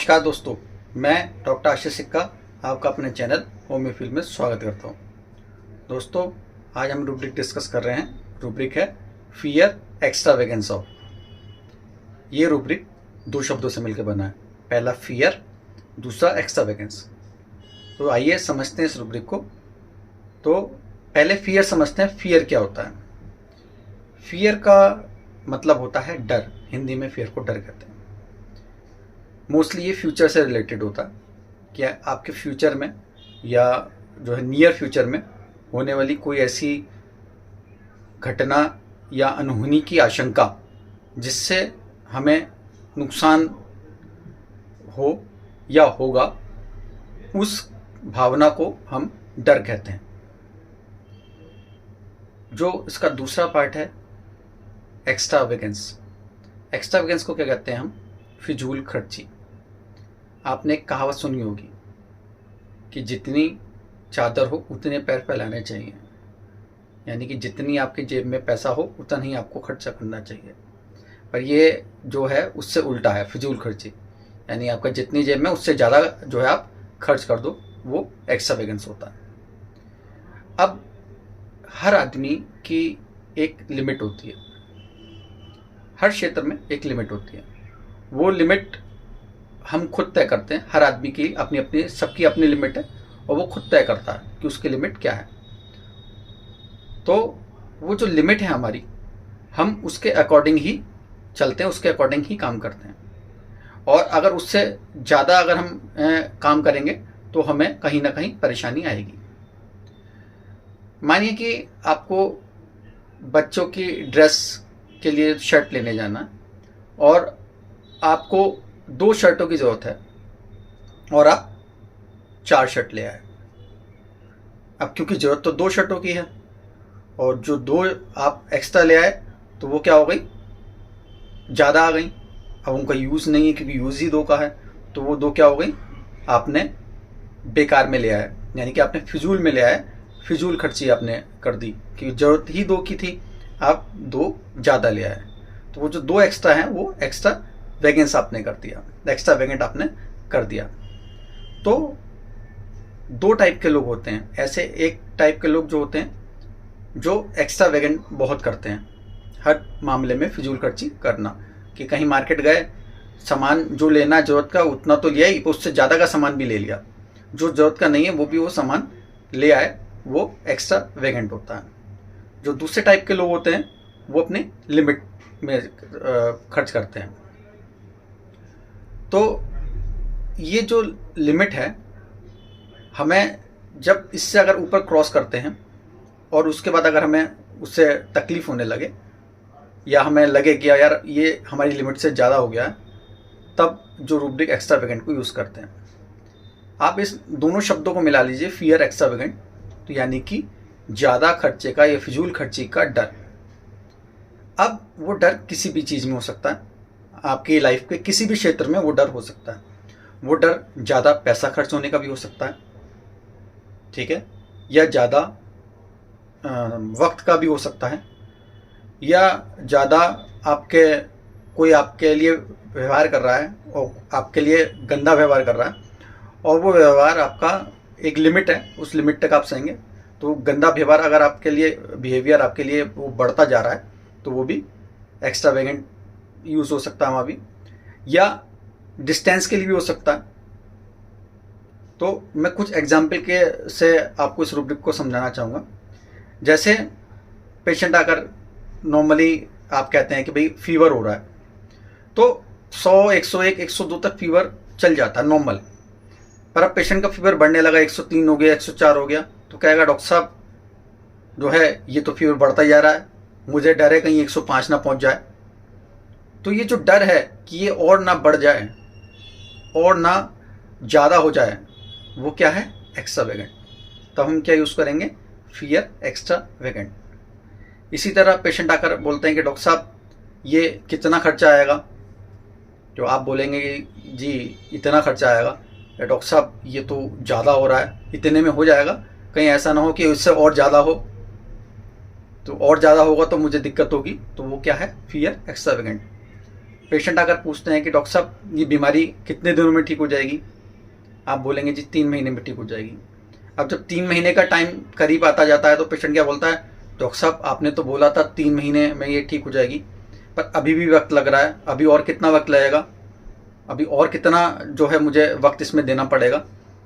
नमस्कार दोस्तों, मैं डॉक्टर आशीष सिक्का आपका अपने चैनल होम्योफील में स्वागत करता हूं। दोस्तों, आज हम रूब्रिक डिस्कस कर रहे हैं। रूब्रिक है फियर एक्स्ट्रावेगेंस ऑफ। ये रूब्रिक दो शब्दों से मिलकर बना है, पहला फियर, दूसरा एक्स्ट्रावेगेंस। तो आइए समझते हैं इस रूब्रिक को। तो पहले फियर समझते हैं। फियर क्या होता है? फियर का मतलब होता है डर। हिंदी में फियर को डर कहते हैं। मोस्टली ये फ्यूचर से रिलेटेड होता है कि आपके फ्यूचर में या जो है नियर फ्यूचर में होने वाली कोई ऐसी घटना या अनहोनी की आशंका जिससे हमें नुकसान हो या होगा, उस भावना को हम डर कहते हैं। जो इसका दूसरा पार्ट है एक्स्ट्रावेगेंस। एक्स्ट्रावेगेंस को क्या कहते हैं हम? फिजूल खर्ची। आपने एक कहावत सुनी होगी कि जितनी चादर हो उतने पैर फैलाने चाहिए, यानी कि जितनी आपकी जेब में पैसा हो उतना ही आपको खर्चा करना चाहिए। पर ये जो है उससे उल्टा है, फिजूल खर्ची, यानी आपका जितनी जेब में उससे ज़्यादा जो है आप खर्च कर दो, वो एक्स्ट्रावेगेंस होता है। अब हर आदमी की एक लिमिट होती है, हर क्षेत्र में एक लिमिट होती है। वो लिमिट हम खुद तय करते हैं। हर आदमी की अपनी अपनी, सबकी अपनी लिमिट है और वो खुद तय करता है कि उसकी लिमिट क्या है। तो वो जो लिमिट है हमारी, हम उसके अकॉर्डिंग ही चलते हैं, उसके अकॉर्डिंग ही काम करते हैं। और अगर उससे ज़्यादा अगर हम काम करेंगे तो हमें कहीं ना कहीं परेशानी आएगी। मानिए कि आपको बच्चों की ड्रेस के लिए शर्ट लेने जाना और आपको 2 शर्टों की ज़रूरत है और आप 4 शर्ट ले आए। अब क्योंकि ज़रूरत तो 2 शर्टों की है और जो 2 आप एक्स्ट्रा ले आए तो वो क्या हो गई, ज़्यादा आ गई। अब उनका यूज़ नहीं है क्योंकि यूज़ ही 2 का है, तो वो 2 क्या हो गई, आपने बेकार में ले आए, यानी कि आपने फिजूल में ले आए, फिजूल खर्ची आपने कर दी कि ज़रूरत ही 2 की थी, आप 2 ज़्यादा ले आए। तो वो जो 2 एक्स्ट्रा हैं वो एक्स्ट्रा वेगेंस आपने कर दिया, एक्स्ट्रा वेगेंट आपने कर दिया। तो 2 टाइप के लोग होते हैं ऐसे। एक टाइप के लोग जो होते हैं जो एक्स्ट्रा वेगेंट बहुत करते हैं, हर मामले में फिजूल खर्ची करना, कि कहीं मार्केट गए, सामान जो लेना जरूरत का उतना तो लिया ही, उससे ज़्यादा का सामान भी ले लिया, जो जरूरत का नहीं है वो भी वो सामान ले आए, वो एक्स्ट्रा वेगेंट होता है। जो दूसरे टाइप के लोग होते हैं वो अपने लिमिट में खर्च करते हैं। तो ये जो लिमिट है, हमें जब इससे अगर ऊपर क्रॉस करते हैं और उसके बाद अगर हमें उससे तकलीफ़ होने लगे या हमें लगे कि यार ये हमारी लिमिट से ज़्यादा हो गया है, तब जो रूब्रिक एक्स्ट्रावेगेंट को यूज़ करते हैं। आप इस दोनों शब्दों को मिला लीजिए, फियर एक्स्ट्रावेगेंट, तो यानी कि ज़्यादा खर्चे का या फिजूल खर्ची का डर। अब वो डर किसी भी चीज़ में हो सकता है, आपकी लाइफ के किसी भी क्षेत्र में वो डर हो सकता है। वो डर ज़्यादा पैसा खर्च होने का भी हो सकता है, ठीक है, या ज़्यादा वक्त का भी हो सकता है, या ज़्यादा कोई आपके लिए व्यवहार कर रहा है और आपके लिए गंदा व्यवहार कर रहा है और वो व्यवहार आपका एक लिमिट है, उस लिमिट तक आप सहेंगे। तो गंदा व्यवहार अगर आपके लिए, बिहेवियर आपके लिए वो बढ़ता जा रहा है, तो वो भी एक्स्ट्रावेगेंट यूज़ हो सकता है वहाँ भी, या डिस्टेंस के लिए भी हो सकता है। तो मैं कुछ एग्जाम्पल के से आपको इस रूब्रिक को समझाना चाहूँगा। जैसे पेशेंट आकर नॉर्मली आप कहते हैं कि भाई फीवर हो रहा है, तो 100, 101, 102 तक फीवर चल जाता है नॉर्मल। पर अब पेशेंट का फीवर बढ़ने लगा, 103 हो गया, 104 हो गया, तो कहेगा डॉक्टर साहब जो है ये तो फीवर बढ़ता जा रहा है, मुझे डर है कहीं 105 ना पहुँच जाए। तो ये जो डर है कि ये और ना बढ़ जाए और ना ज़्यादा हो जाए, वो क्या है, एक्स्ट्रावेगेंट। तब हम क्या यूज़ करेंगे, फियर एक्स्ट्रावेगेंट। इसी तरह पेशेंट आकर बोलते हैं कि डॉक्टर साहब ये कितना खर्चा आएगा, जो आप बोलेंगे कि जी इतना खर्चा आएगा, या डॉक्टर साहब ये तो ज़्यादा हो रहा है, इतने में हो जाएगा, कहीं ऐसा ना हो कि उससे और ज़्यादा हो, तो और ज़्यादा होगा तो मुझे दिक्कत होगी। तो वो क्या है, फियर एक्स्ट्रावेगेंट। पेशेंट आकर पूछते हैं कि डॉक्टर साहब ये बीमारी कितने दिनों में ठीक हो जाएगी, आप बोलेंगे जी 3 महीने में ठीक हो जाएगी। अब जब 3 महीने का टाइम करीब आता जाता है तो पेशेंट क्या बोलता है, डॉक्टर साहब आपने तो बोला था 3 महीने में ये ठीक हो जाएगी, पर अभी भी वक्त लग रहा है, अभी और कितना वक्त लगेगा, अभी और कितना जो है मुझे वक्त इसमें देना पड़ेगा।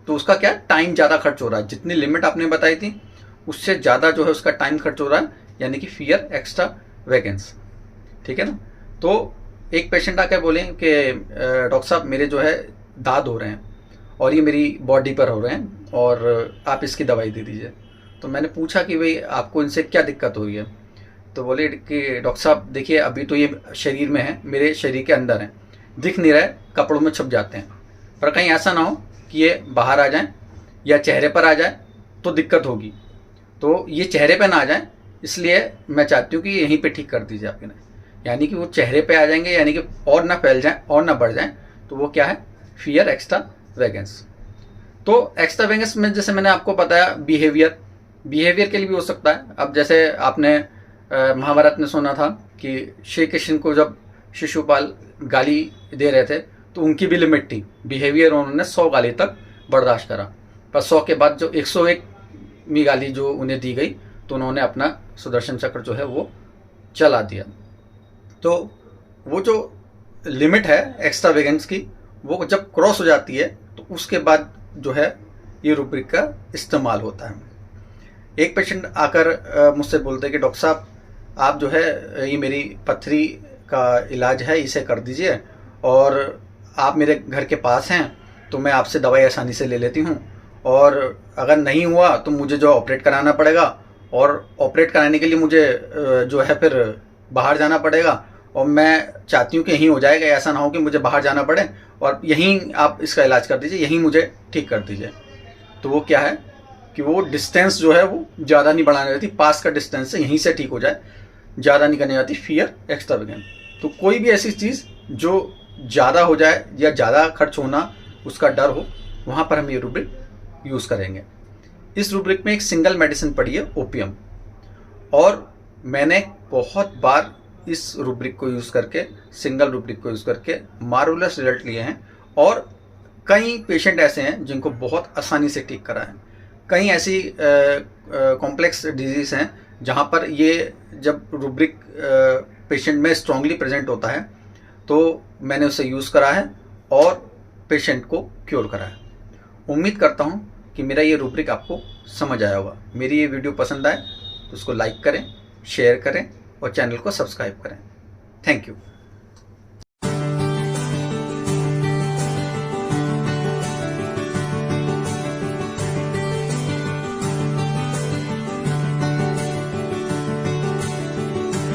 तो उसका क्या टाइम ज़्यादा खर्च हो रहा है, जितनी लिमिट आपने बताई थी उससे ज़्यादा जो है उसका टाइम खर्च हो रहा है, यानी कि फियर एक्स्ट्रा वैकेंस। ठीक है ना। तो एक पेशेंट आकर बोले कि डॉक्टर साहब मेरे जो है दाद हो रहे हैं और ये मेरी बॉडी पर हो रहे हैं और आप इसकी दवाई दे दीजिए। तो मैंने पूछा कि भाई आपको इनसे क्या दिक्कत हो रही है। तो बोले कि डॉक्टर साहब देखिए अभी तो ये शरीर में है, मेरे शरीर के अंदर है, दिख नहीं रहा है, कपड़ों में छुप जाते हैं, पर कहीं ऐसा ना हो कि ये बाहर आ जाएं या चेहरे पर आ जाए तो दिक्कत होगी। तो ये चेहरे पे ना आ जाए इसलिए मैं चाहती हूँ कि यहीं पे ठीक कर दीजिए आपके, यानी कि वो चेहरे पे आ जाएंगे, यानी कि और ना फैल जाएं और ना बढ़ जाएं। तो वो क्या है, फियर एक्स्ट्रा वैकेंस। तो एक्स्ट्रा वैकेंस में जैसे मैंने आपको बताया बिहेवियर के लिए भी हो सकता है। अब जैसे आपने महाभारत में सुना था कि श्री कृष्ण को जब शिशुपाल गाली दे रहे थे तो उनकी भी लिमिट थी, बिहेवियर उन्होंने 100 गाली तक बर्दाश्त करा, पर 100 के बाद जो 101वीं गाली जो उन्हें दी गई तो उन्होंने अपना सुदर्शन चक्र जो है वो चला दिया। तो वो जो लिमिट है एक्स्ट्रा वैकेंस की, वो जब क्रॉस हो जाती है तो उसके बाद जो है ये रूब्रिक का इस्तेमाल होता है। एक पेशेंट आकर मुझसे बोलते हैं कि डॉक्टर साहब आप जो है ये मेरी पथरी का इलाज है इसे कर दीजिए, और आप मेरे घर के पास हैं तो मैं आपसे दवाई आसानी से ले लेती हूँ, और अगर नहीं हुआ तो मुझे जो ऑपरेट कराना पड़ेगा, और ऑपरेट कराने के लिए मुझे जो है फिर बाहर जाना पड़ेगा, और मैं चाहती हूँ कि यहीं हो जाएगा, ऐसा ना हो कि मुझे बाहर जाना पड़े, और यहीं आप इसका इलाज कर दीजिए, यहीं मुझे ठीक कर दीजिए। तो वो क्या है कि वो डिस्टेंस जो है वो ज़्यादा नहीं बढ़ानी रहती, पास का डिस्टेंस है, यहीं से ठीक हो जाए, ज़्यादा नहीं करनी जाती फियर एक्स्ट्रा वैकेंस। तो कोई भी ऐसी चीज़ जो ज़्यादा हो जाए या ज़्यादा खर्च होना उसका डर हो, वहाँ पर हम ये रूब्रिक यूज़ करेंगे। इस रूब्रिक में एक सिंगल मेडिसिन पड़ी है ओपियम, और मैंने बहुत बार इस रूब्रिक को यूज़ करके, सिंगल रूब्रिक को यूज़ करके मार्वलस रिजल्ट लिए हैं, और कई पेशेंट ऐसे हैं जिनको बहुत आसानी से ठीक करा है। कई ऐसी कॉम्प्लेक्स डिजीज़ हैं जहाँ पर ये जब रूब्रिक पेशेंट में स्ट्रांगली प्रेजेंट होता है तो मैंने उसे यूज़ करा है और पेशेंट को क्योर करा है। उम्मीद करता हूँ कि मेरा ये रूब्रिक आपको समझ आया होगा। मेरी ये वीडियो पसंद आए तो उसको लाइक करें, शेयर करें और चैनल को सब्सक्राइब करें। Thank you.